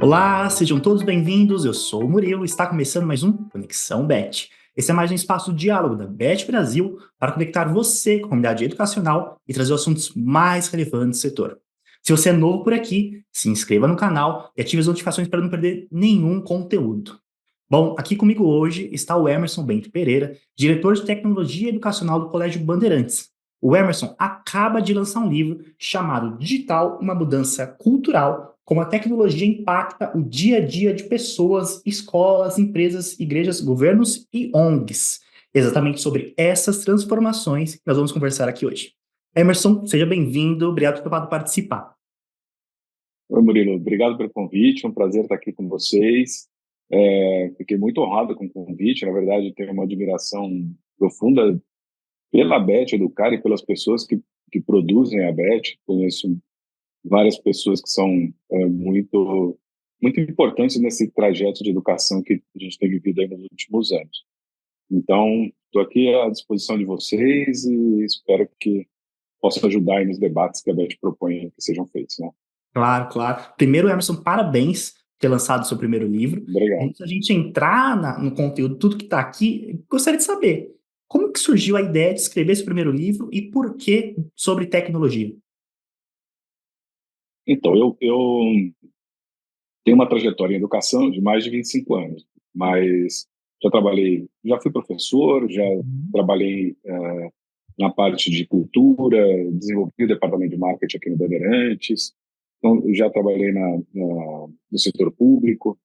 Olá, sejam todos bem-vindos. Eu sou o Murilo e está começando mais um Conexão Bet. Esse é mais um espaço de diálogo da Bet Brasil para conectar você com a comunidade educacional e trazer os assuntos mais relevantes do setor. Se você é novo por aqui, se inscreva no canal e ative as notificações para não perder nenhum conteúdo. Bom, aqui comigo hoje está o Emerson Bento Pereira, diretor de tecnologia educacional do Colégio Bandeirantes. O Emerson acaba de lançar um livro chamado Digital, uma mudança cultural, como a tecnologia impacta o dia a dia de pessoas, escolas, empresas, igrejas, governos e ONGs. Exatamente sobre essas transformações que nós vamos conversar aqui hoje. Emerson, seja bem-vindo, obrigado por ter topado participar. Oi, Murilo, obrigado pelo convite, é um prazer estar aqui com vocês. Fiquei muito honrado com o convite, na verdade, tenho uma admiração profunda pela Bet Educar e pelas pessoas que produzem a Bet. Conheço várias pessoas que são muito importantes nesse trajeto de educação que a gente tem vivido aí nos últimos anos. Então, estou aqui à disposição de vocês e espero que possa ajudar aí nos debates que a Bet propõe que sejam feitos, né? Claro, claro. Primeiro, Emerson, parabéns por ter lançado o seu primeiro livro. Obrigado. Antes da gente entrar no conteúdo, tudo que está aqui, gostaria de saber como que surgiu a ideia de escrever esse primeiro livro e por que sobre tecnologia? Então, eu tenho uma trajetória em educação de mais de 25 anos, mas já fui professor, já Uhum. trabalhei na parte de cultura, desenvolvi o departamento de marketing aqui no Bandeirantes, então já trabalhei no setor público,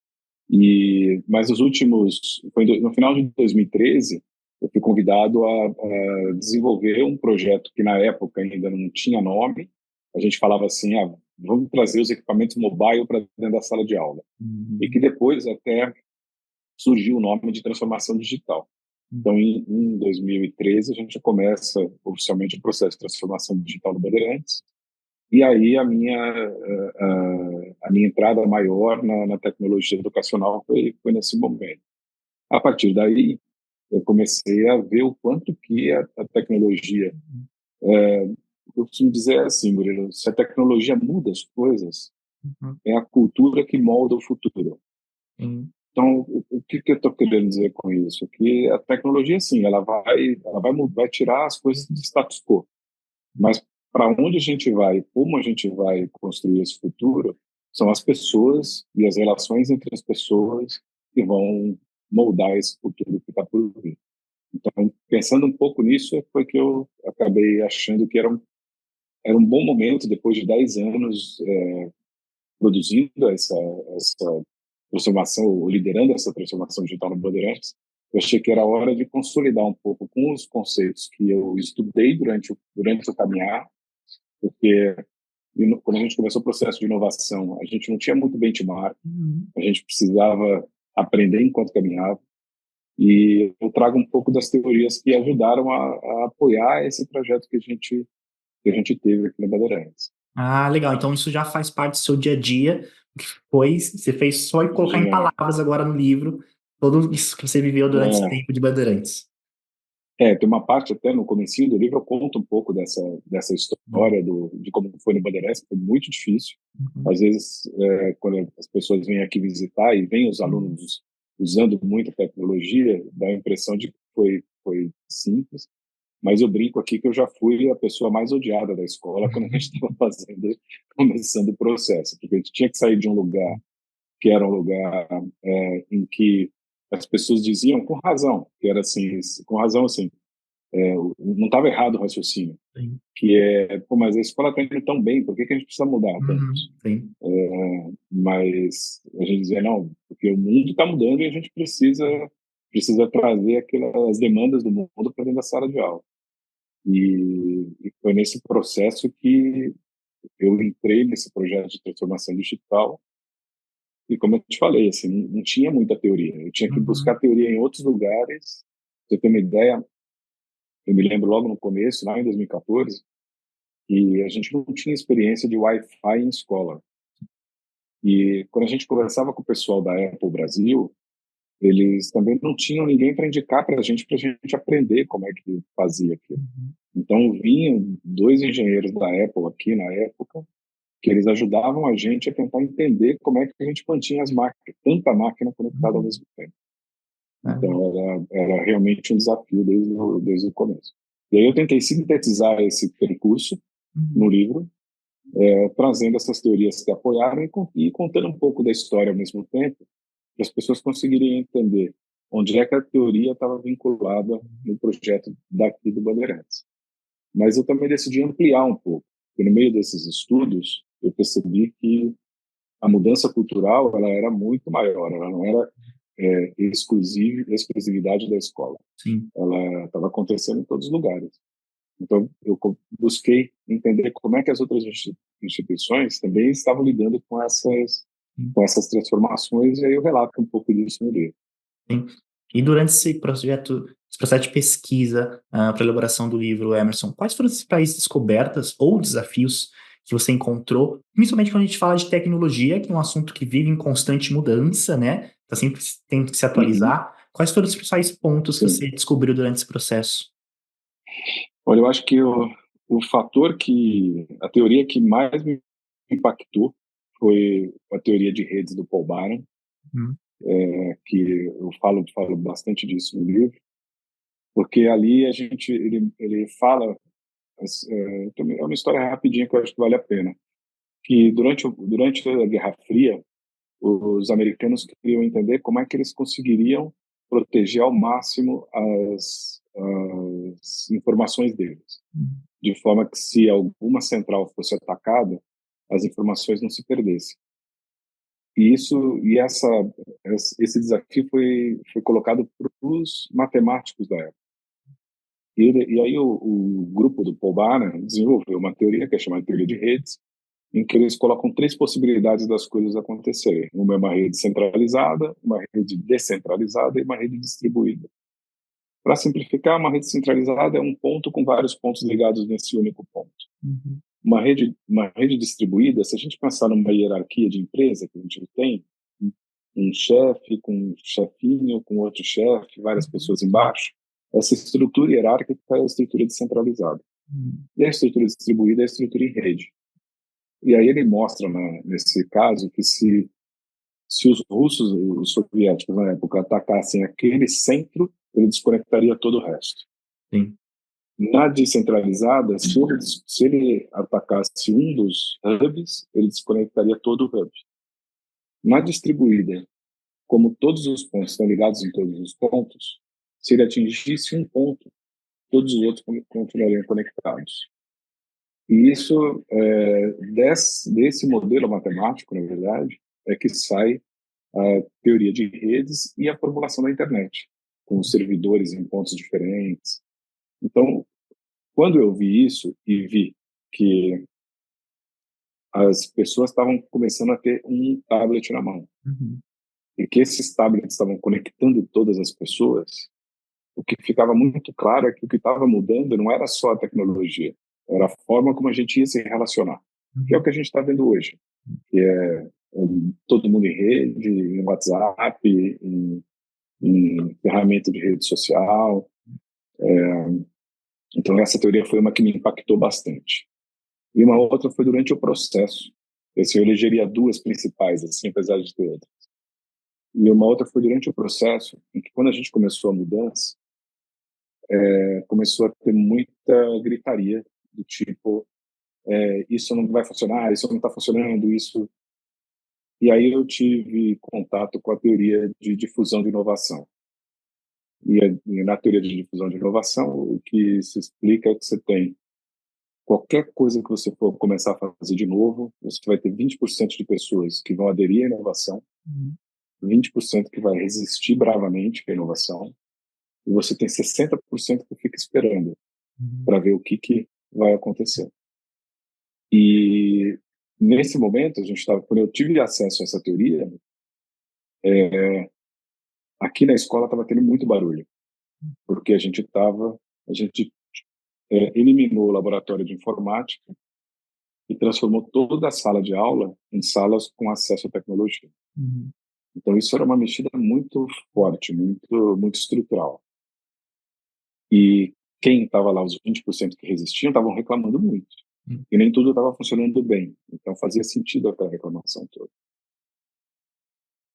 mas no final de 2013, eu fui convidado a desenvolver um projeto que na época ainda não tinha nome. A gente falava assim, vamos trazer os equipamentos mobile para dentro da sala de aula. E que Uhum. depois até surgiu o nome de transformação digital. Então, em 2013, a gente começa oficialmente o processo de transformação digital do Bandeirantes. E aí a minha entrada maior na tecnologia educacional foi nesse momento. A partir daí, eu comecei a ver o quanto que a tecnologia, eu costumo dizer assim, Murilo, se a tecnologia muda as coisas, Uhum. é a cultura que molda o futuro. Sim. Então, o que que eu estou querendo dizer com isso? Que a tecnologia, sim, vai tirar as coisas do status quo, mas para onde a gente vai, como a gente vai construir esse futuro, são as pessoas e as relações entre as pessoas que vão moldar esse futuro que está por vir. Então, pensando um pouco nisso, foi que eu acabei achando que era um bom momento, depois de 10 anos produzindo essa transformação, ou liderando essa transformação digital no Bandeirantes. Eu achei que era hora de consolidar um pouco com os conceitos que eu estudei durante o caminhar, porque quando a gente começou o processo de inovação, a gente não tinha muito benchmark, Uhum. a gente precisava aprender enquanto caminhava, e eu trago um pouco das teorias que ajudaram a apoiar esse projeto que a gente teve aqui no Bandeirantes. Ah, legal. Então isso já faz parte do seu dia a dia, que foi, você fez só em colocar em Já, palavras agora no livro tudo isso que você viveu durante esse é, tempo de Bandeirantes. tem uma parte até no comecinho do livro, eu conto um pouco dessa Uhum. história de como foi no Bandeirantes, que foi muito difícil. Uhum. Às vezes, quando as pessoas vêm aqui visitar e veem os Uhum. alunos usando muita tecnologia, dá a impressão de que foi simples, mas eu brinco aqui que eu já fui a pessoa mais odiada da escola quando a gente estava começando o processo, porque a gente tinha que sair de um lugar que era um lugar em que as pessoas diziam com razão, que era assim, com razão assim, não estava errado o raciocínio, Sim. que pô, mas a escola está indo tão bem, por que que a gente precisa mudar tanto? Uhum. Sim. Mas a gente dizia, não, porque o mundo está mudando e a gente precisa trazer aquelas demandas do mundo para dentro da sala de aula. E foi nesse processo que eu entrei nesse projeto de transformação digital e, como eu te falei, assim, não tinha muita teoria. Eu tinha que buscar Uhum. teoria em outros lugares. Pra você ter uma ideia, eu me lembro logo no começo, lá em 2014, e a gente não tinha experiência de Wi-Fi em escola. E quando a gente conversava com o pessoal da Apple Brasil, eles também não tinham ninguém para indicar para a gente aprender como é que fazia aquilo. Uhum. Então vinham dois engenheiros da Apple aqui na época que eles ajudavam a gente a tentar entender como é que a gente mantinha as máquinas, tanta máquina conectada ao mesmo tempo. Então, era realmente um desafio desde o começo. E aí eu tentei sintetizar esse percurso no livro, trazendo essas teorias que apoiaram e contando um pouco da história ao mesmo tempo, para as pessoas conseguirem entender onde é que a teoria estava vinculada no projeto daqui do Bandeirantes. Mas eu também decidi ampliar um pouco, porque no meio desses estudos eu percebi que a mudança cultural ela era muito maior, ela não era exclusividade da escola. Sim. Ela estava acontecendo em todos os lugares. Então, eu busquei entender como é que as outras instituições também estavam lidando com essas transformações, e aí eu relato um pouco disso no livro. Sim. E durante esse processo de pesquisa, para elaboração do livro, Emerson, quais foram as principais descobertas ou desafios que você encontrou, principalmente quando a gente fala de tecnologia, que é um assunto que vive em constante mudança, né? Está sempre tendo que se Uhum, atualizar. Quais foram os principais pontos que sim. você descobriu durante esse processo? Olha, eu acho que a teoria que mais me impactou foi a teoria de redes do Paul Barron, Uhum, que eu falo bastante disso no livro, porque ali ele fala, é uma história rapidinha que eu acho que vale a pena, que durante a Guerra Fria, os americanos queriam entender como é que eles conseguiriam proteger ao máximo as informações deles, uhum, de forma que se alguma central fosse atacada, as informações não se perdessem. Esse desafio foi colocado para os matemáticos da época. E aí o grupo do Paul Barron desenvolveu uma teoria que é chamada de teoria de redes, em que eles colocam três possibilidades das coisas acontecerem. Uma é uma rede centralizada, uma rede descentralizada e uma rede distribuída. Para simplificar, uma rede centralizada é um ponto com vários pontos ligados nesse único ponto. uhum, Uma rede distribuída, se a gente pensar numa hierarquia de empresa que a gente tem, um chefe com um chefinho, com outro chefe, várias pessoas embaixo, essa estrutura hierárquica é a estrutura descentralizada. uhum, E a estrutura distribuída é a estrutura em rede. E aí ele mostra, nesse caso, que se os russos, os soviéticos na época, atacassem aquele centro, ele desconectaria todo o resto. sim. Na descentralizada, se ele atacasse um dos hubs, ele desconectaria todo o hub. Na distribuída, como todos os pontos estão ligados em todos os pontos, se ele atingisse um ponto, todos os outros continuariam conectados. E isso, desse modelo matemático, na verdade, é que sai a teoria de redes e a formulação da internet, com os servidores em pontos diferentes. Então, quando eu vi isso e vi que as pessoas estavam começando a ter um tablet na mão, Uhum, e que esses tablets estavam conectando todas as pessoas, o que ficava muito claro é que o que estava mudando não era só a tecnologia, era a forma como a gente ia se relacionar, que é o uhum, que a gente está vendo hoje, que é todo mundo em rede, em WhatsApp, em ferramenta de rede social. Então, essa teoria foi uma que me impactou bastante. E uma outra foi durante o processo. Esse eu elegeria duas principais, assim, apesar de ter outras. E uma outra foi durante o processo, em que quando a gente começou a mudança, começou a ter muita gritaria, do tipo, isso não vai funcionar, isso não está funcionando, isso... E aí eu tive contato com a teoria de difusão de inovação. E na teoria de difusão de inovação, o que se explica é que você tem qualquer coisa que você for começar a fazer de novo, você vai ter 20% de pessoas que vão aderir à inovação, uhum, 20% que vai resistir bravamente à inovação, e você tem 60% que fica esperando uhum, para ver o que vai acontecer. E nesse momento, quando eu tive acesso a essa teoria, aqui na escola estava tendo muito barulho, porque a gente eliminou o laboratório de informática e transformou toda a sala de aula em salas com acesso à tecnologia. uhum, Então, isso era uma mexida muito forte, muito, muito estrutural. E quem estava lá, os 20% que resistiam, estavam reclamando muito. e nem tudo estava funcionando bem. Então fazia sentido aquela reclamação toda.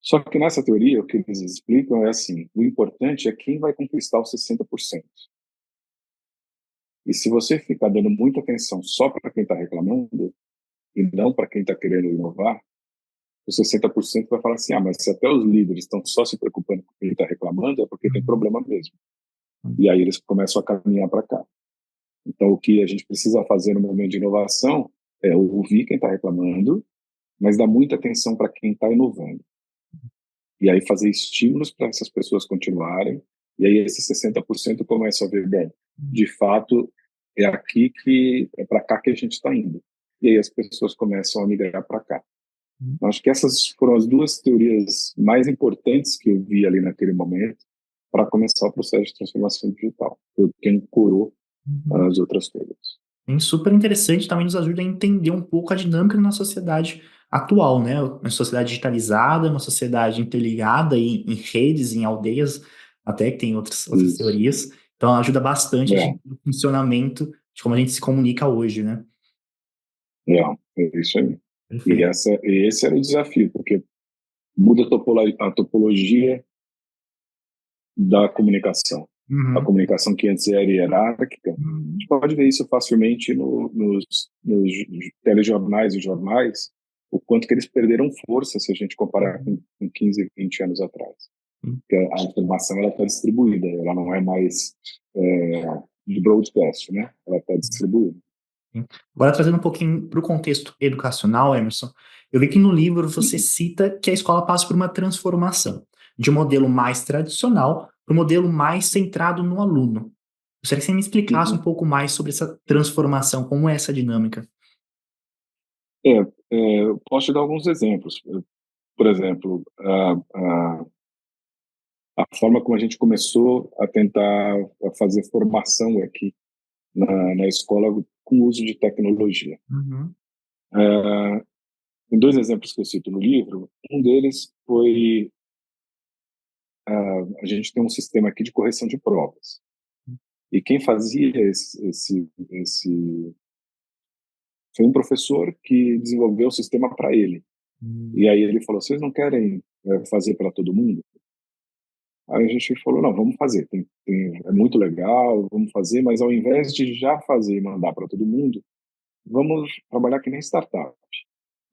Só que nessa teoria, o que eles explicam é assim, o importante é quem vai conquistar os 60%. E se você ficar dando muita atenção só para quem está reclamando, e não para quem está querendo inovar, os 60% vai falar assim, mas se até os líderes estão só se preocupando com quem está reclamando, é porque tem problema mesmo. E aí eles começam a caminhar para cá. Então, o que a gente precisa fazer no momento de inovação é ouvir quem está reclamando, mas dar muita atenção para quem está inovando. E aí fazer estímulos para essas pessoas continuarem, e aí esses 60% começam a ver, bem, de fato, é para cá que a gente está indo. E aí as pessoas começam a migrar para cá. Acho que essas foram as duas teorias mais importantes que eu vi ali naquele momento para começar o processo de transformação digital. Foi quem curou as outras coisas. Super interessante, também nos ajuda a entender um pouco a dinâmica na sociedade atual, né? Uma sociedade digitalizada, uma sociedade interligada em redes, em aldeias, até que tem outras Isso. teorias. Então ajuda bastante a É, gente no funcionamento de como a gente se comunica hoje, né? é isso aí. Perfeito. E esse era o desafio, porque muda a topologia da comunicação. A Uhum. comunicação que antes era hierárquica, a gente pode ver isso facilmente nos telejornais e jornais, o quanto que eles perderam força se a gente comparar com 15, 20 anos atrás. Porque a informação ela está distribuída, ela não é mais de broadcast, né? Ela está distribuída. Agora, trazendo um pouquinho para o contexto educacional, Emerson, eu vi que no livro você cita que a escola passa por uma transformação de um modelo mais tradicional para um modelo mais centrado no aluno. Gostaria que você me explicasse um Uhum. pouco mais sobre essa transformação, como é essa dinâmica. Eu posso te dar alguns exemplos. Por exemplo, a forma como a gente começou a tentar fazer formação aqui na escola com o uso de tecnologia. Uhum, Tem dois exemplos que eu cito no livro. Um deles foi a gente tem um sistema aqui de correção de provas. E quem fazia foi um professor que desenvolveu o sistema para ele. uhum, E aí ele falou: vocês não querem fazer para todo mundo? Aí a gente falou: não, vamos fazer. É muito legal, vamos fazer, mas ao invés de já fazer e mandar para todo mundo, vamos trabalhar que nem startup.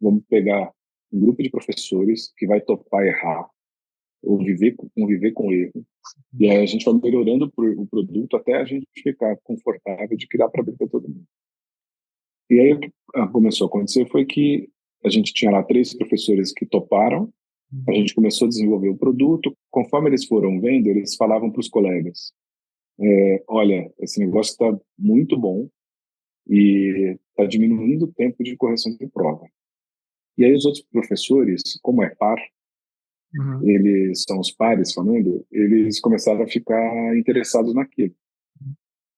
Vamos pegar um grupo de professores que vai topar errar, ou conviver com erro, e aí a gente vai melhorando o produto até a gente ficar confortável de que dá para abrir para todo mundo. E aí o que começou a acontecer foi que a gente tinha lá 3 professores que toparam, a gente começou a desenvolver o produto, conforme eles foram vendo, eles falavam para os colegas, olha, esse negócio está muito bom e está diminuindo o tempo de correção de prova. E aí os outros professores, como é par, uhum, eles são os pares falando, eles começaram a ficar interessados naquilo.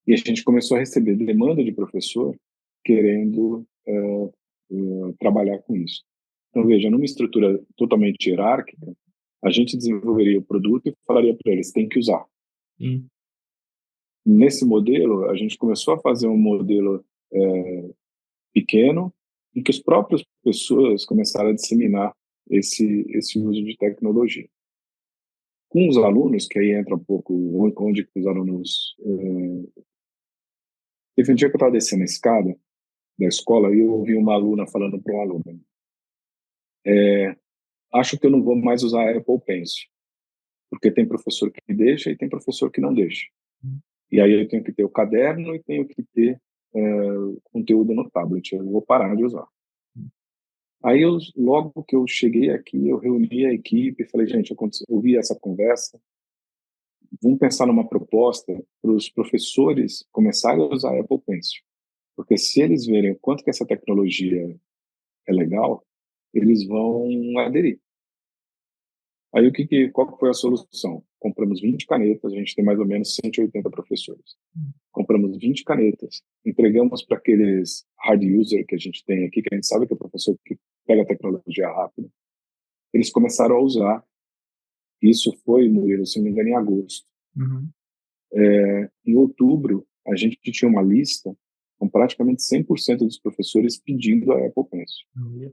E a gente começou a receber demanda de professor querendo trabalhar com isso. Então, veja, numa estrutura totalmente hierárquica, a gente desenvolveria o produto e falaria para eles, tem que usar. sim, Nesse modelo, a gente começou a fazer um modelo pequeno, em que as próprias pessoas começaram a disseminar esse uso de tecnologia. Com os alunos, que aí entra um pouco onde os alunos... Teve um dia que eu estava descendo a escada da escola e eu ouvi uma aluna falando para um aluno, acho que eu não vou mais usar a Apple Pencil, porque tem professor que deixa e tem professor que não deixa. E aí eu tenho que ter o caderno e tenho que ter conteúdo no tablet, eu vou parar de usar. Aí, logo que eu cheguei aqui, eu reuni a equipe e falei, gente, eu ouvi essa conversa, vamos pensar numa proposta para os professores começarem a usar a Apple Pencil. Porque se eles verem o quanto que essa tecnologia é legal, eles vão aderir. Aí, qual que foi a solução? Compramos 20 canetas, a gente tem mais ou menos 180 professores. Compramos 20 canetas, entregamos para aqueles hard user que a gente tem aqui, que a gente sabe que é o professor que pega a tecnologia rápido. Eles começaram a usar. Isso foi, Murilo, se não me engano, em agosto. uhum, Em outubro, a gente tinha uma lista com praticamente 100% dos professores pedindo a Apple Pencil. Olha.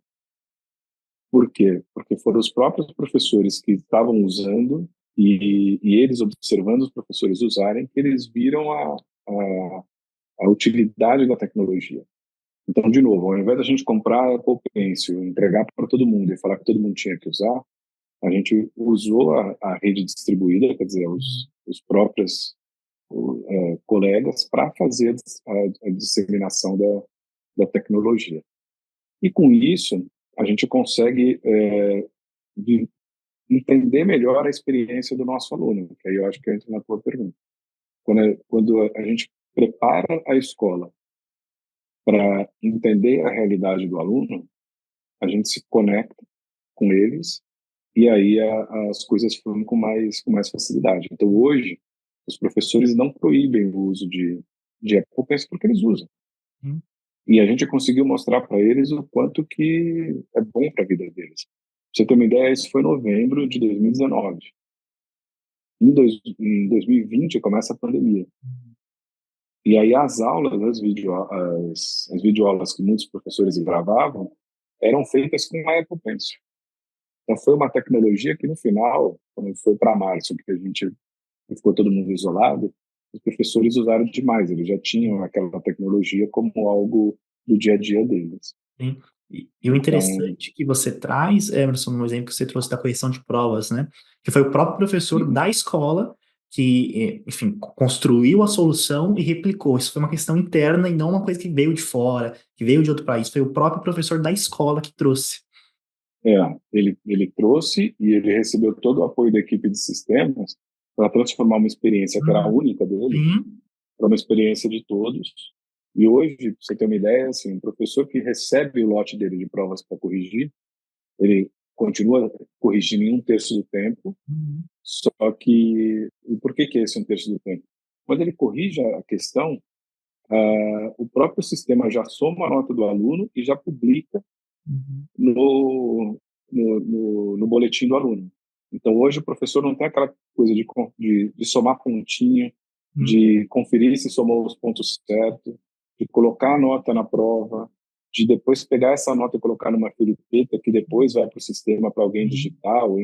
Por quê? Porque foram os próprios professores que estavam usando e eles observando os professores usarem que eles viram a utilidade da tecnologia. Então, de novo, ao invés da gente comprar a Apple Pencil, entregar para todo mundo e falar que todo mundo tinha que usar, a gente usou a rede distribuída, quer dizer, os próprios colegas para fazer a disseminação da tecnologia. E com isso, a gente consegue entender melhor a experiência do nosso aluno, que aí eu acho que entra na tua pergunta. Quando a gente prepara a escola para entender a realidade do aluno, a gente se conecta com eles e aí as coisas fluem com mais facilidade. Então, hoje, os professores não proíbem o uso de Apple Pencil porque eles usam. Hum. E a gente conseguiu mostrar para eles o quanto que é bom para a vida deles. Pra você ter uma ideia, isso foi em novembro de 2019. Em 2020 começa a pandemia. E aí as aulas, as videoaulas que muitos professores gravavam, eram feitas com a Apple Pencil. Então foi uma tecnologia que no final, quando foi para março, que a gente ficou todo mundo isolado, os professores usaram demais, eles já tinham aquela tecnologia como algo do dia a dia deles. Sim. E o Então, interessante que você traz, Emerson, no exemplo que você trouxe da correção de provas, né? Que foi o próprio professor da escola que, enfim, construiu a solução e replicou. Isso foi uma questão interna e não uma coisa que veio de fora, que veio de outro país. Foi o próprio professor da escola que trouxe. é, ele trouxe e ele recebeu todo o apoio da equipe de sistemas para transformar uma experiência que era a Uhum. única dele Sim. para uma experiência de todos. E hoje, para você ter uma ideia, assim, um professor que recebe o lote dele de provas para corrigir, ele continua corrigindo em um terço do tempo, Uhum. só que... E por que é esse um terço do tempo? Quando ele corrige a questão, o próprio sistema já soma a nota do aluno e já publica Uhum. no boletim do aluno. Então, hoje, o professor não tem aquela coisa de somar pontinho, Uhum. de conferir se somou os pontos certos, de colocar a nota na prova, de depois pegar essa nota e colocar numa filipeta que depois vai para o sistema para alguém Uhum. digitar ou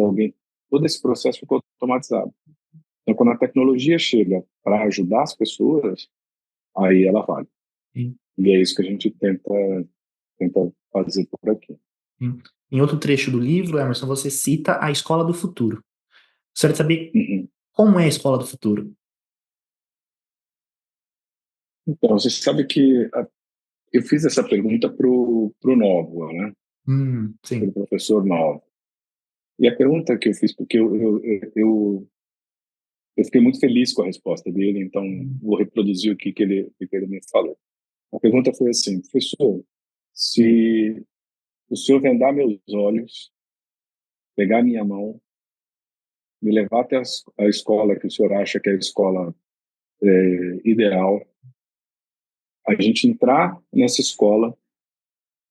alguém. Todo esse processo ficou automatizado. Então, quando a tecnologia chega para ajudar as pessoas, aí ela vale. Sim. E é isso que a gente tenta fazer por aqui. Sim. Em outro trecho do livro, Emerson, você cita a escola do futuro. Gostaria de saber Uhum. como é a escola do futuro. Então, você sabe que eu fiz essa pergunta pro Novo, né? Para Sim. o professor Novo. E a pergunta que eu fiz, porque eu fiquei muito feliz com a resposta dele, então Uhum. vou reproduzir o que ele me falou. A pergunta foi assim: professor, se o senhor vendar meus olhos, pegar minha mão, me levar até a escola que o senhor acha que é a escola ideal, a gente entrar nessa escola,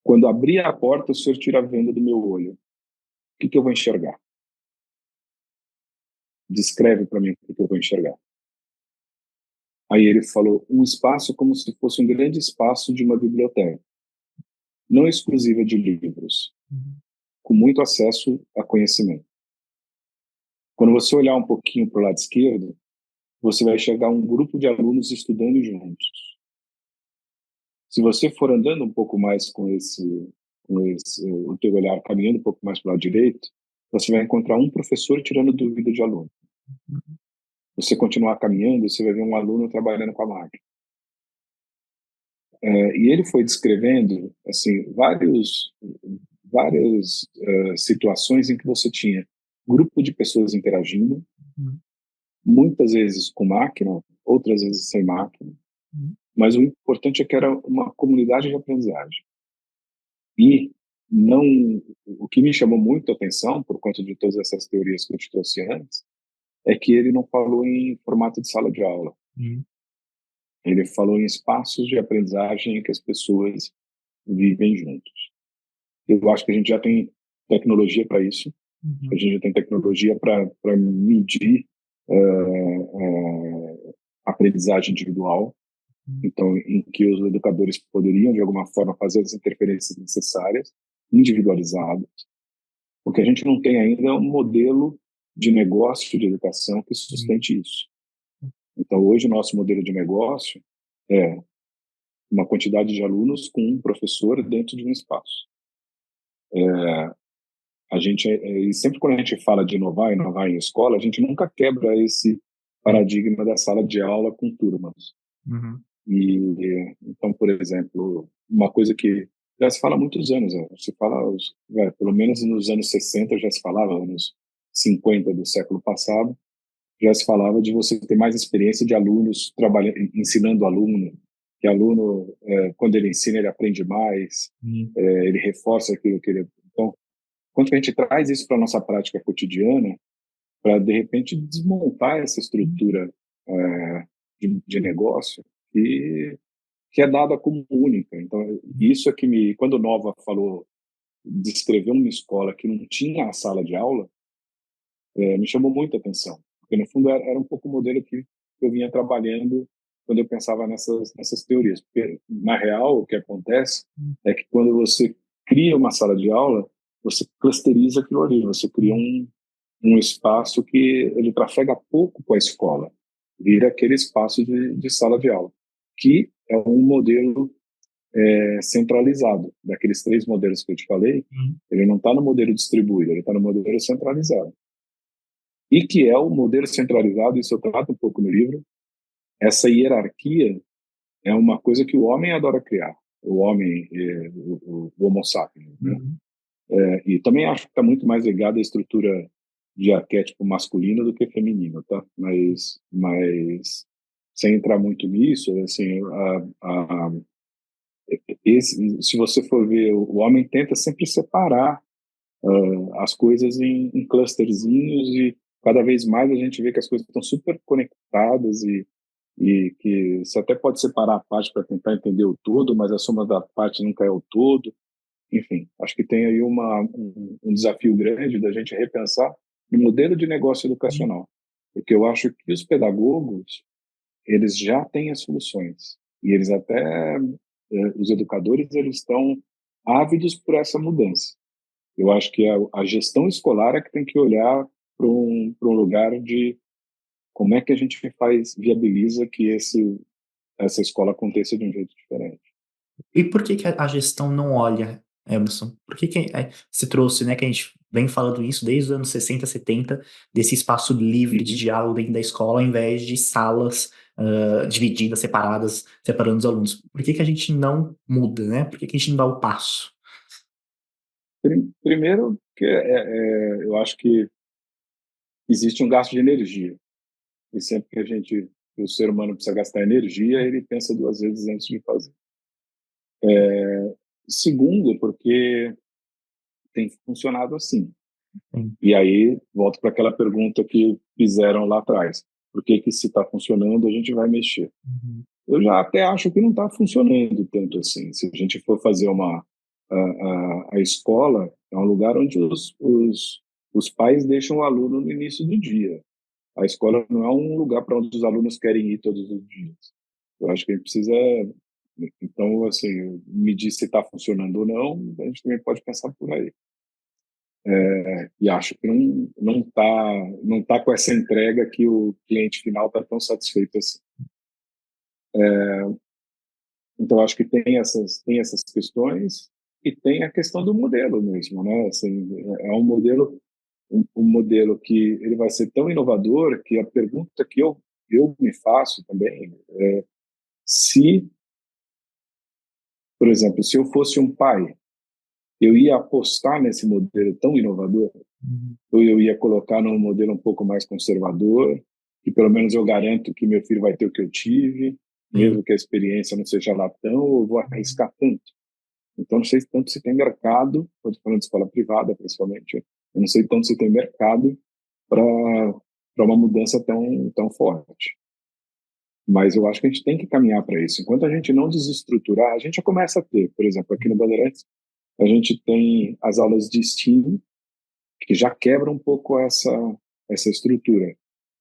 quando abrir a porta, o senhor tira a venda do meu olho. O que eu vou enxergar? Descreve para mim o que eu vou enxergar. Aí ele falou um espaço como se fosse um grande espaço de uma biblioteca, não exclusiva de livros, Uhum. com muito acesso a conhecimento. Quando você olhar um pouquinho para o lado esquerdo, você vai enxergar um grupo de alunos estudando juntos. Se você for andando um pouco mais com o teu olhar caminhando um pouco mais para o lado direito, você vai encontrar um professor tirando dúvida de aluno. Você continuar caminhando, você vai ver um aluno trabalhando com a máquina. E ele foi descrevendo assim várias situações em que você tinha grupo de pessoas interagindo, Uhum. muitas vezes com máquina, outras vezes sem máquina, Uhum. mas o importante é que era uma comunidade de aprendizagem. E não, o que me chamou muito a atenção, por conta de todas essas teorias que eu te trouxe antes, é que ele não falou em formato de sala de aula. Uhum. Ele falou em espaços de aprendizagem em que as pessoas vivem juntos. Eu acho que a gente já tem tecnologia para isso, a Uhum. gente já tem tecnologia para medir aprendizagem individual, então em que os educadores poderiam, de alguma forma, fazer as interferências necessárias, individualizadas, porque a gente não tem ainda um modelo de negócio de educação que sustente isso. Então, hoje, o nosso modelo de negócio é uma quantidade de alunos com um professor dentro de um espaço. A gente, e sempre quando a gente fala de inovar em escola, a gente nunca quebra esse paradigma da sala de aula com turmas. Uhum. Então, por exemplo, uma coisa que já se fala há muitos anos, se fala, pelo menos nos anos 60 já se falava, anos 50 do século passado, já se falava de você ter mais experiência de alunos trabalhando, ensinando aluno, que aluno, quando ele ensina, ele aprende mais, ele reforça aquilo que ele... Então, quando a gente traz isso para a nossa prática cotidiana, para, de repente, desmontar essa estrutura de negócio que é dada como única. Então, isso é que quando o Nova falou, descreveu uma escola que não tinha a sala de aula, me chamou muita atenção, porque no fundo era um pouco o modelo que eu vinha trabalhando quando eu pensava nessas teorias. Porque, na real, o que acontece é que quando você cria uma sala de aula, você clusteriza aquilo ali, você cria um espaço que ele trafega pouco com a escola, vira aquele espaço de sala de aula, que é um modelo centralizado. Daqueles 3 modelos que eu te falei, ele não está no modelo distribuído, ele está no modelo centralizado. E que é o modelo centralizado, isso eu trato um pouco no livro, essa hierarquia é uma coisa que o homem adora criar, o homem, o Homo sapiens, né? E também acho que está muito mais ligado à estrutura de arquétipo masculino do que feminino, tá? Mas sem entrar muito nisso, assim, se você for ver, o homem tenta sempre separar as coisas em clusterzinhos e cada vez mais a gente vê que as coisas estão super conectadas e que você até pode separar a parte para tentar entender o todo, mas a soma da parte nunca é o todo. Enfim, acho que tem aí um desafio grande da gente repensar o modelo de negócio educacional, porque eu acho que os pedagogos, eles já têm as soluções, e eles até, os educadores, eles estão ávidos por essa mudança. Eu acho que a gestão escolar é que tem que olhar para um lugar de como é que a gente viabiliza que essa escola aconteça de um jeito diferente. E por que que a gestão não olha, Emerson? Por que que você trouxe, né, que a gente vem falando isso desde os anos 60, 70, desse espaço livre de Uhum. diálogo dentro da escola, ao invés de salas divididas, separadas, separando os alunos? Por que que a gente não muda, né? Por que que a gente não dá o passo? Primeiro, que eu acho que existe um gasto de energia. E sempre que o ser humano precisa gastar energia, ele pensa 2 vezes antes de fazer. Segundo, porque tem funcionado assim. Sim. E aí, volto para aquela pergunta que fizeram lá atrás. Por que que se está funcionando, a gente vai mexer? Uhum. Eu já até acho que não está funcionando tanto assim. Se a gente for fazer a escola, é um lugar onde os pais deixam o aluno no início do dia. A escola não é um lugar para onde os alunos querem ir todos os dias. Eu acho que a gente precisa, então, assim, medir se está funcionando ou não, a gente também pode pensar por aí. E acho que não tá com essa entrega que o cliente final está tão satisfeito assim. Então, acho que tem essas questões e tem a questão do modelo mesmo, né? Assim, é um modelo que ele vai ser tão inovador que a pergunta que eu me faço também é se, por exemplo, se eu fosse um pai, eu ia apostar nesse modelo tão inovador Uhum. ou eu ia colocar num modelo um pouco mais conservador, que pelo menos eu garanto que meu filho vai ter o que eu tive, Sim. mesmo que a experiência não seja lá tão, ou eu vou arriscar tanto. Então, não sei tanto se tem mercado, estou falando de escola privada, principalmente, eu não sei tanto se tem mercado para uma mudança tão forte. Mas eu acho que a gente tem que caminhar para isso. Enquanto a gente não desestruturar, a gente já começa a ter, por exemplo, aqui no Bandeirantes, a gente tem as aulas de STEAM, que já quebram um pouco essa estrutura.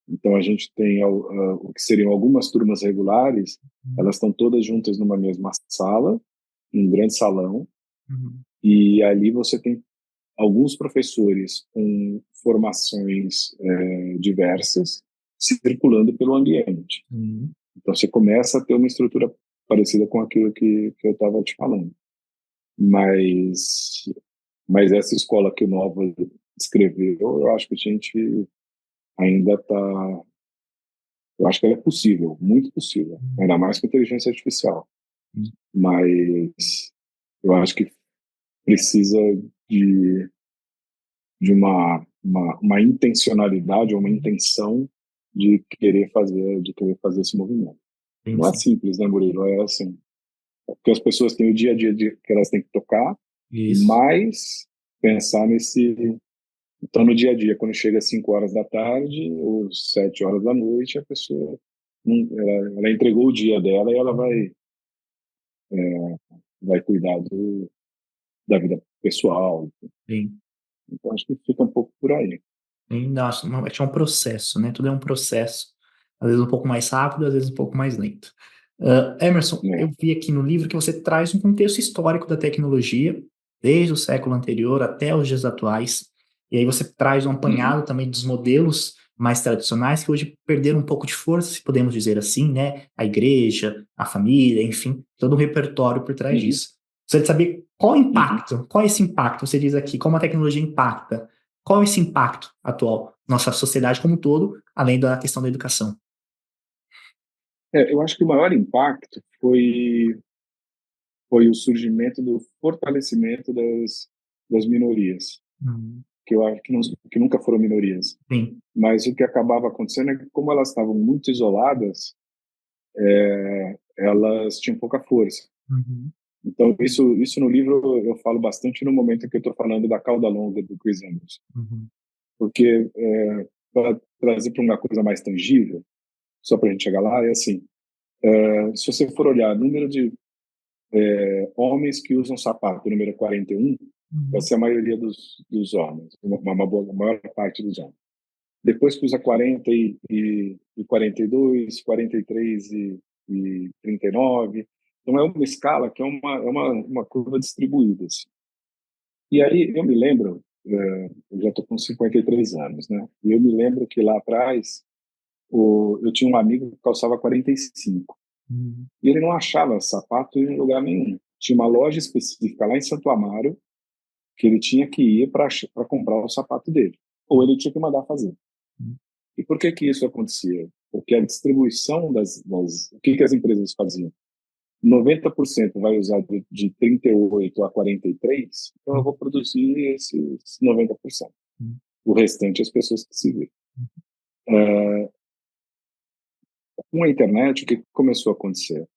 Então, a gente tem o que seriam algumas turmas regulares, Uhum. elas estão todas juntas numa mesma sala, um grande salão, Uhum. e ali você tem alguns professores com formações diversas circulando pelo ambiente. Uhum. Então, você começa a ter uma estrutura parecida com aquilo que eu estava te falando. Mas, mas essa escola que o Nova descreveu, eu acho que a gente ainda está. Eu acho que ela é possível, muito possível, ainda mais com inteligência artificial. Uhum. Mas eu acho que precisa de, de uma intencionalidade, uma intenção de querer fazer esse movimento. Sim, Não é sim. simples, né, Murilo? É assim, porque as pessoas têm o dia a dia que elas têm que tocar, Isso. mas pensar nesse. Então, no dia a dia, quando chega às 5 horas da tarde ou 7 horas da noite, a pessoa ela entregou o dia dela e ela vai cuidar da vida pessoal. Sim. Então, acho que fica um pouco por aí. E, nossa, normalmente é um processo, né? Tudo é um processo. Às vezes um pouco mais rápido, às vezes um pouco mais lento. Emerson, Né? eu vi aqui no livro que você traz um contexto histórico da tecnologia, desde o século anterior até os dias atuais. E aí você traz um Uhum, apanhado também dos modelos mais tradicionais que hoje perderam um pouco de força, se podemos dizer assim, né? A igreja, a família, enfim, todo um repertório por trás uhum, disso. Gostaria de saber qual o uhum. impacto, qual é esse impacto, você diz aqui, como a tecnologia impacta. Qual é esse impacto atual na nossa sociedade como um todo, além da questão da educação? Eu acho que o maior impacto foi o surgimento do fortalecimento das minorias, Hum, que eu acho que nunca foram minorias. sim. Mas o que acabava acontecendo é que, como elas estavam muito isoladas, elas tinham pouca força. Uhum, Então, isso no livro eu falo bastante no momento em que eu estou falando da cauda longa do Chris Anderson. uhum, Porque, para trazer para uma coisa mais tangível, só para a gente chegar lá, é assim: se você for olhar o número de homens que usam sapato, número 41, vai uhum, ser a maioria dos homens, a maior parte dos homens. Depois que usa 40 e 42, 43 e 39. Então, é uma escala que é uma curva distribuída. Assim. E aí, eu me lembro, eu já estou com 53 anos, né? E eu me lembro que lá atrás, eu tinha um amigo que calçava 45. uhum, E ele não achava sapato em lugar nenhum. Tinha uma loja específica lá em Santo Amaro que ele tinha que ir para comprar o sapato dele. Ou ele tinha que mandar fazer. uhum, E por que que isso acontecia? Porque a distribuição o que que as empresas faziam? 90% vai usar de 38 a 43, então eu uhum, vou produzir esses 90%. uhum, O restante as pessoas que se viram. Com a internet, o que começou a acontecer?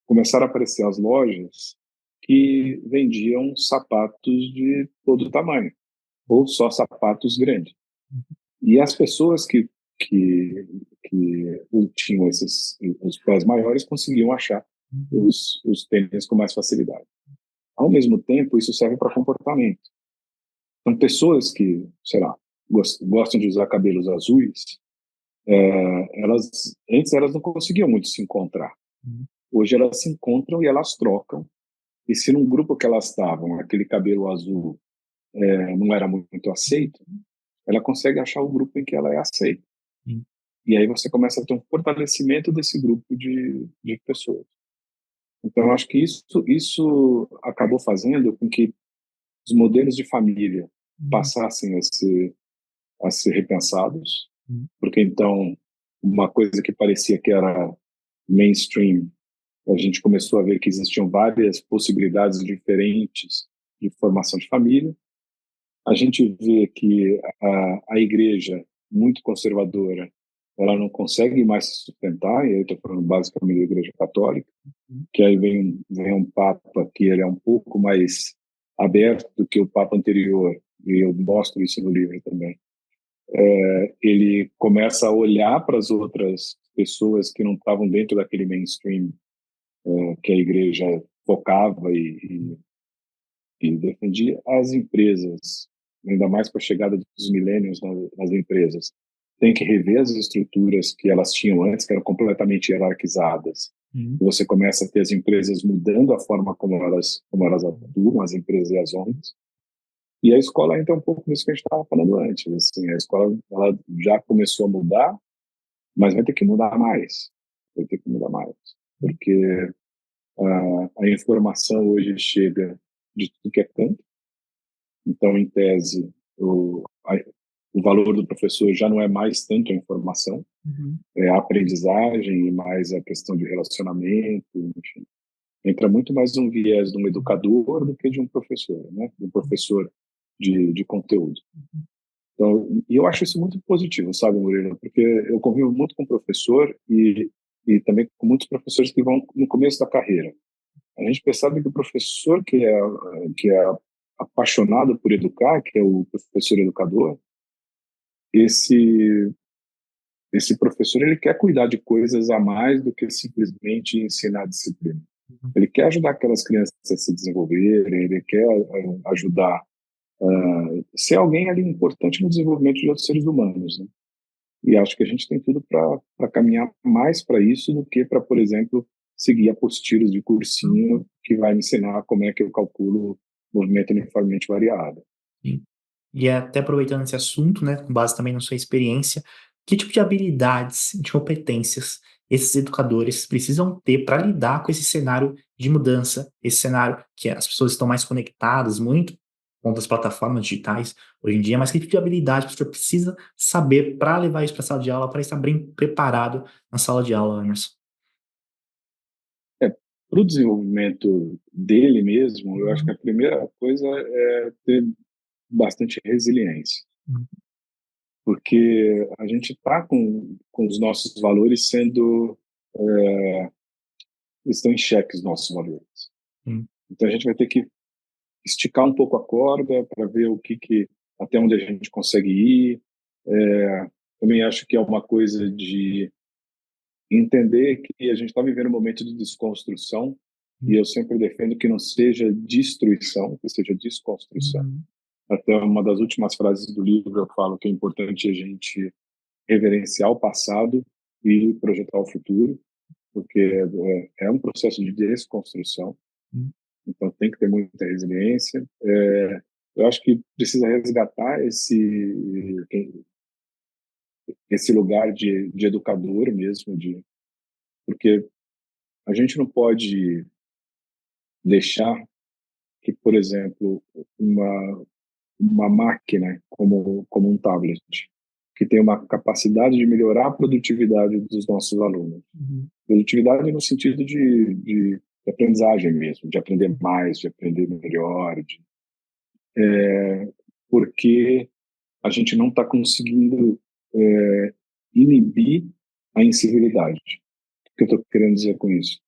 Começaram a aparecer as lojas que vendiam sapatos de todo tamanho, ou só sapatos grandes. E as pessoas que, que tinham os pés maiores conseguiam achar uhum, os tênis com mais facilidade. Ao mesmo tempo, isso serve para comportamento. Então, pessoas que, sei lá, gostam de usar cabelos azuis, antes elas não conseguiam muito se encontrar. uhum, Hoje elas se encontram e elas trocam. E se num grupo que elas estavam, aquele cabelo azul não era muito aceito, ela consegue achar o grupo em que ela é aceita. sim. E aí você começa a ter um fortalecimento desse grupo de pessoas. Então, eu acho que isso acabou fazendo com que os modelos de família Uhum, passassem a ser repensados, uhum, porque então uma coisa que parecia que era mainstream, a gente começou a ver que existiam várias possibilidades diferentes de formação de família. A gente vê que a igreja, muito conservadora, ela não consegue mais se sustentar, e aí estou falando basicamente da igreja católica, uhum, que aí vem um papa que ele é um pouco mais aberto do que o papa anterior, e eu mostro isso no livro também. Ele começa a olhar para as outras pessoas que não estavam dentro daquele mainstream que a igreja focava e defendia as empresas, ainda mais com a chegada dos millennials nas empresas. tem que rever as estruturas que elas tinham antes, que eram completamente hierarquizadas. Você começa a ter as empresas mudando a forma como elas atuam, as empresas e as ONGs. E a escola entra um pouco nisso que a gente estava falando antes. Assim, a escola ela já começou a mudar, mas vai ter que mudar mais. Vai ter que mudar mais. Porque a informação hoje chega de tudo que é canto. Então, em tese, o valor do professor já não é mais tanto a informação, é a aprendizagem e mais a questão de relacionamento, enfim. Entra muito mais um viés de um educador do que de um professor, né? De um professor de conteúdo. Então, e eu acho isso muito positivo, sabe, Murilo? Porque eu convivo muito com professor e também com muitos professores que vão no começo da carreira. A gente percebe que o professor que é apaixonado por educar, que é o professor educador, esse esse professor ele quer cuidar de coisas a mais do que simplesmente ensinar a disciplina. Ele quer ajudar aquelas crianças a se desenvolverem, ele quer ajudar ser alguém ali importante no desenvolvimento de outros seres humanos, né? E acho que a gente tem tudo para caminhar mais para isso do que para, por exemplo, seguir apostilas de cursinho que vai me ensinar como é que eu calculo movimento uniformemente variado. Sim. E até aproveitando esse assunto, né, com base também na sua experiência, que tipo de habilidades, de competências esses educadores precisam ter para lidar com esse cenário de mudança, esse cenário que as pessoas estão mais conectadas, muito com as plataformas digitais hoje em dia, mas que tipo de habilidade o professor precisa saber para levar isso para a sala de aula, para estar bem preparado na sala de aula, Emerson? É, para o desenvolvimento dele mesmo, eu acho que a primeira coisa é ter bastante resiliência, Uhum. porque a gente está com os nossos valores sendo estão em xeque os nossos valores. Sim. Então a gente vai ter que esticar um pouco a corda para ver até onde a gente consegue ir. Também acho que é uma coisa de entender que a gente está vivendo um momento de desconstrução e eu sempre defendo que não seja destruição, que seja desconstrução. Uhum. Até uma das últimas frases do livro eu falo que é importante a gente reverenciar o passado e projetar o futuro, porque é um processo de desconstrução. Uhum. Então tem que ter muita resiliência. Eu acho que precisa resgatar esse lugar de educador mesmo, porque a gente não pode deixar que, por exemplo, uma máquina como um tablet, que tem uma capacidade de melhorar a produtividade dos nossos alunos. Uhum. Produtividade no sentido de aprendizagem mesmo, de aprender mais, de aprender melhor, porque a gente não está conseguindo inibir a incivilidade. O que eu estou querendo dizer com isso?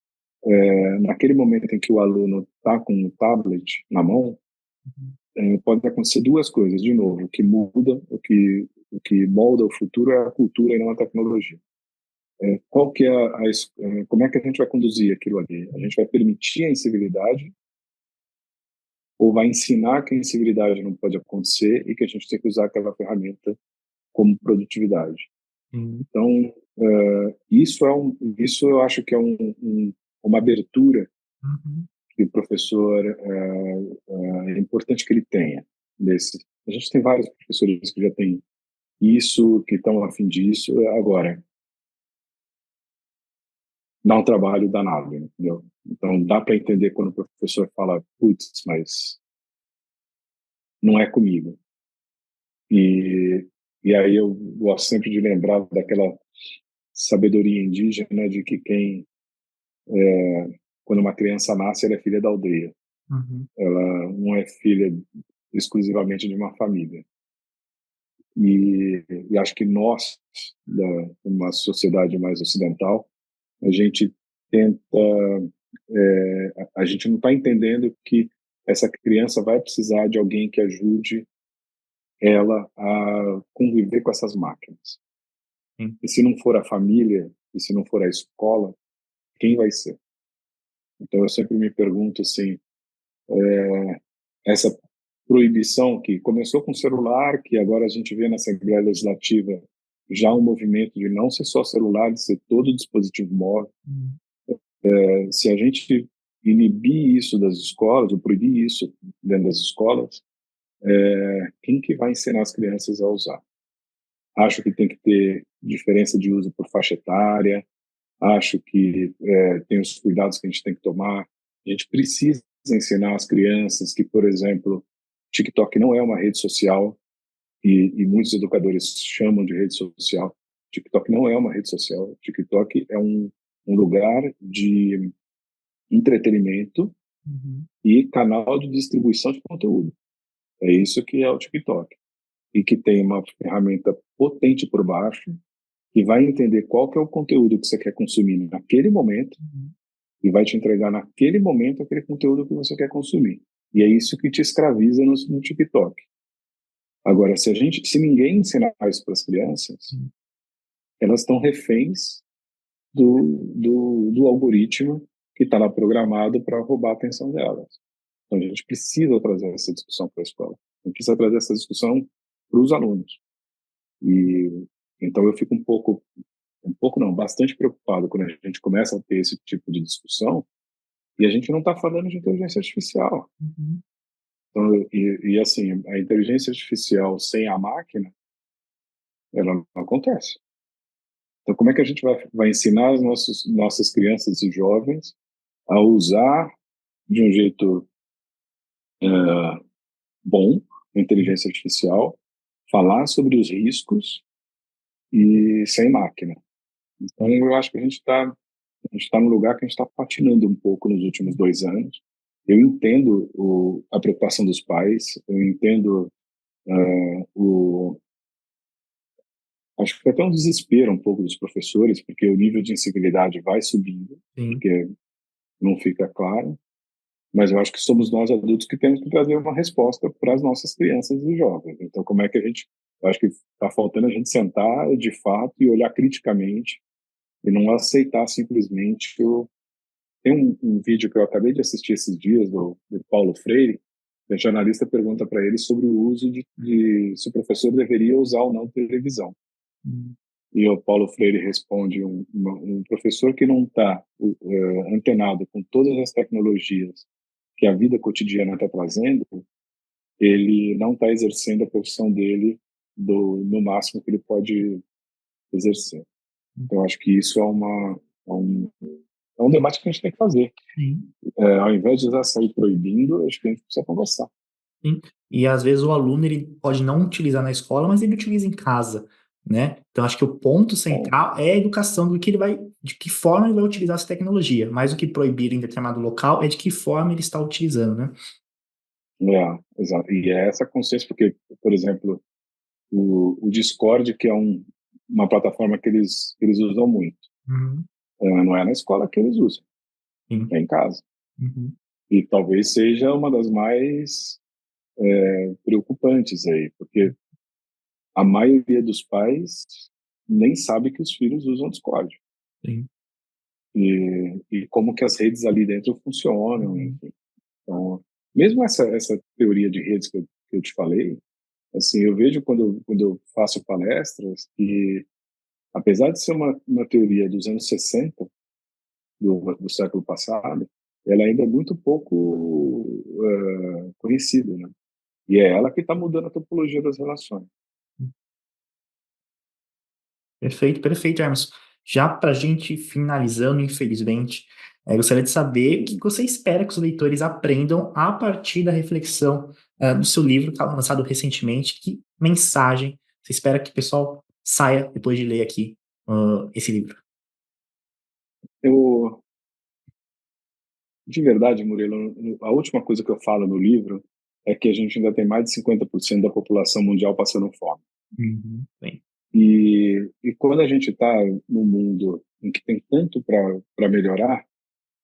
Naquele momento em que o aluno está com o tablet na mão, pode acontecer duas coisas. De novo, o que muda, o que molda o futuro é a cultura e não a tecnologia. Qual que é como é que a gente vai conduzir aquilo ali? A gente vai permitir a incivilidade ou vai ensinar que a incivilidade não pode acontecer e que a gente tem que usar aquela ferramenta como produtividade? Uhum. Então, isso eu acho que é uma abertura Uhum. que o professor é importante que ele tenha. A gente tem vários professores que já têm isso, que estão a fim disso. Agora, dá um trabalho danado, entendeu? Então, dá para entender quando o professor fala, putz, mas não é comigo. E, e aí eu gosto sempre de lembrar daquela sabedoria indígena de que quando uma criança nasce, ela é filha da aldeia. Uhum. Ela não é filha exclusivamente de uma família. E acho que nós, uma sociedade mais ocidental, a gente tenta, a gente não está entendendo que essa criança vai precisar de alguém que ajude ela a conviver com essas máquinas. Sim. E se não for a família, e se não for a escola, quem vai ser? Então eu sempre me pergunto assim, essa proibição que começou com o celular, que agora a gente vê na Assembleia Legislativa já um movimento de não ser só celular, de ser todo dispositivo móvel. Se a gente inibir isso das escolas, ou proibir isso dentro das escolas, quem que vai ensinar as crianças a usar? Acho que tem que ter diferença de uso por faixa etária, acho que tem os cuidados que a gente tem que tomar. A gente precisa ensinar as crianças que, por exemplo, TikTok não é uma rede social, e muitos educadores chamam de rede social. TikTok não é uma rede social. TikTok é um lugar de entretenimento e canal de distribuição de conteúdo. É isso que é o TikTok. E que tem uma ferramenta potente por baixo, que vai entender qual que é o conteúdo que você quer consumir naquele momento e vai te entregar naquele momento aquele conteúdo que você quer consumir. E é isso que te escraviza no TikTok. Agora, se ninguém ensinar isso para as crianças, elas estão reféns do algoritmo que está lá programado para roubar a atenção delas. Então, a gente precisa trazer essa discussão para a escola. A gente precisa trazer essa discussão para os alunos. E então eu fico bastante preocupado quando a gente começa a ter esse tipo de discussão e a gente não está falando de inteligência artificial. Então, assim, a inteligência artificial sem a máquina, ela não acontece. Então, como é que a gente vai ensinar as nossas crianças e jovens a usar de um jeito bom a inteligência artificial, falar sobre os riscos e sem máquina? Então, eu acho que a gente está no lugar que a gente está patinando um pouco nos últimos 2 anos. Eu entendo a preocupação dos pais, eu entendo acho que até um desespero um pouco dos professores, porque o nível de incivilidade vai subindo, porque não fica claro, mas eu acho que somos nós adultos que temos que trazer uma resposta para as nossas crianças e jovens. Então, como é que eu acho que está faltando a gente sentar de fato e olhar criticamente e não aceitar simplesmente Tem um vídeo que eu acabei de assistir esses dias do Paulo Freire, que a jornalista pergunta para ele sobre o uso se o professor deveria usar ou não televisão. E o Paulo Freire responde: um professor que não está antenado com todas as tecnologias que a vida cotidiana está trazendo, ele não está exercendo a profissão dele no máximo que ele pode exercer. Então, acho que isso é um debate que a gente tem que fazer. Ao invés de já sair proibindo, acho que a gente precisa conversar. Sim. E às vezes o aluno ele pode não utilizar na escola, mas ele utiliza em casa, né? Então acho que o ponto central é a educação de que forma ele vai utilizar essa tecnologia, mais do que proibir em determinado local, é de que forma ele está utilizando, né? Exato. E é essa consciência, porque, por exemplo, o Discord, que é uma plataforma que eles usam muito, não é na escola que eles usam, é em casa. E talvez seja uma das mais preocupantes aí, porque a maioria dos pais nem sabe que os filhos usam Discord. E como que as redes ali dentro funcionam, enfim. Então, mesmo essa teoria de redes que eu te falei, assim, eu vejo quando eu faço palestras que, apesar de ser uma teoria dos anos 60 do século passado, ela ainda é muito pouco conhecida, né? E é ela que está mudando a topologia das relações. Perfeito, perfeito, Emerson. Já para a gente finalizando, infelizmente, gostaria de saber o que você espera que os leitores aprendam a partir da reflexão do seu livro, que foi lançado recentemente. Que mensagem você espera que o pessoal saia depois de ler aqui esse livro? De verdade, Murilo, a última coisa que eu falo no livro é que a gente ainda tem mais de 50% da população mundial passando fome. Bem. E quando a gente está num mundo em que tem tanto para melhorar,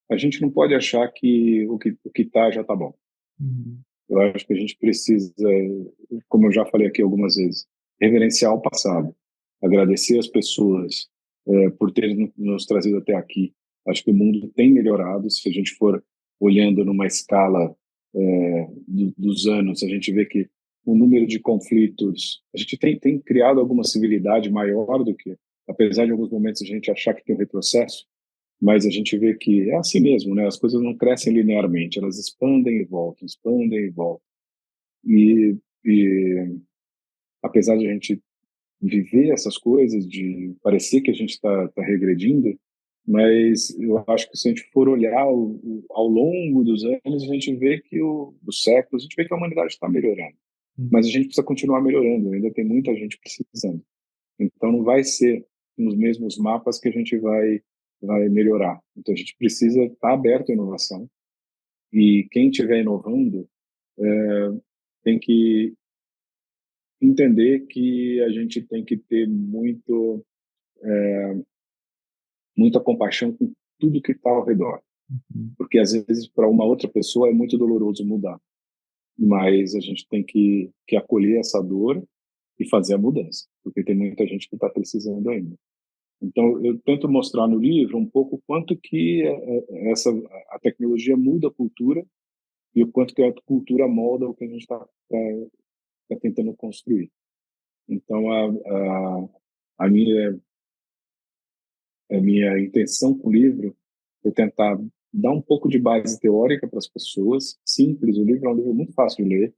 a gente não pode achar que o que está já está bom. Eu acho que a gente precisa, como eu já falei aqui algumas vezes, reverenciar o passado, agradecer as pessoas por terem nos trazido até aqui. Acho que o mundo tem melhorado. Se a gente for olhando numa escala dos anos, a gente vê que o número de conflitos. A gente tem criado alguma civilidade maior do que, apesar de alguns momentos a gente achar que tem um retrocesso, mas a gente vê que é assim mesmo, né? As coisas não crescem linearmente, elas expandem e voltam, expandem e voltam. E apesar de a gente viver essas coisas, de parecer que a gente está regredindo, mas eu acho que se a gente for olhar ao longo dos anos, a gente vê que dos séculos, a gente vê que a humanidade está melhorando. Mas a gente precisa continuar melhorando, ainda tem muita gente precisando. Então não vai ser nos mesmos mapas que a gente vai melhorar. Então a gente precisa estar aberto à inovação, e quem estiver inovando tem que entender que a gente tem que ter muita compaixão com tudo que está ao redor. Porque às vezes para uma outra pessoa é muito doloroso mudar, mas a gente tem que acolher essa dor e fazer a mudança, porque tem muita gente que está precisando ainda. Então eu tento mostrar no livro um pouco quanto que a tecnologia muda a cultura e o quanto que a cultura molda o que a gente está tentando construir. Então a minha intenção com o livro é tentar dar um pouco de base teórica para as pessoas, simples. O livro é um livro muito fácil de ler,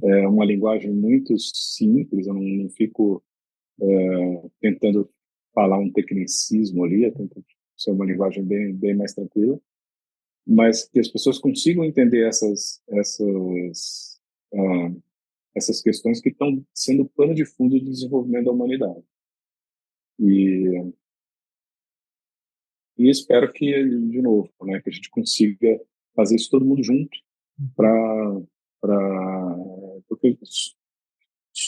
é uma linguagem muito simples, eu não fico tentando falar um tecnicismo ali, eu tento ser uma linguagem bem mais tranquila, mas que as pessoas consigam entender essas questões que estão sendo pano de fundo do desenvolvimento da humanidade. E espero que, de novo, né, que a gente consiga fazer isso todo mundo junto, porque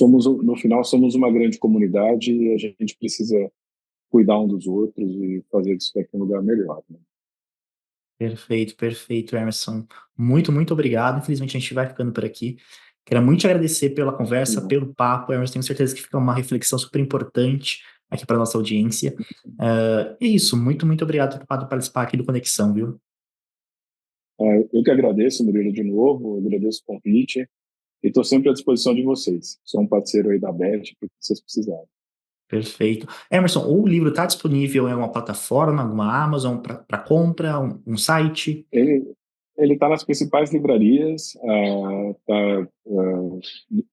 no final somos uma grande comunidade e a gente precisa cuidar um dos outros e fazer disso daqui um lugar melhor, né? Perfeito, perfeito, Emerson. Muito, muito obrigado. Infelizmente, a gente vai ficando por aqui. Quero muito te agradecer pela conversa, pelo papo, Emerson. Tenho certeza que fica uma reflexão super importante aqui para nossa audiência. É isso. Muito, muito obrigado por ter participar aqui do Conexão, viu? Eu que agradeço, Murilo, de novo. Agradeço o convite e estou sempre à disposição de vocês. Sou um parceiro aí da BET, para o que vocês precisarem. Perfeito. Emerson, o livro está disponível em alguma plataforma, alguma Amazon para compra, um site? Ele está nas principais livrarias,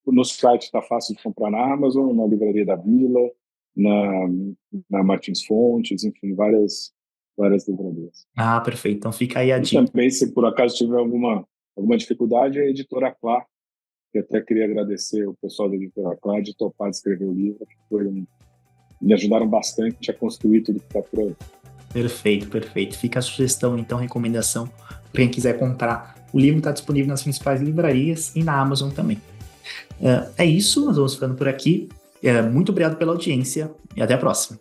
no site está fácil de comprar na Amazon, na Livraria da Vila, na Martins Fontes, enfim, várias livrarias. Ah, perfeito. Então fica aí a E dica. também, se por acaso tiver alguma dificuldade, a Editora Clá, que até queria agradecer o pessoal da Editora Clá de topar de escrever o livro, que me ajudaram bastante a construir tudo que está por aí. Perfeito, perfeito. Fica a sugestão, então, recomendação para quem quiser comprar. O livro está disponível nas principais livrarias e na Amazon também. É isso, nós vamos ficando por aqui. Muito obrigado pela audiência e até a próxima.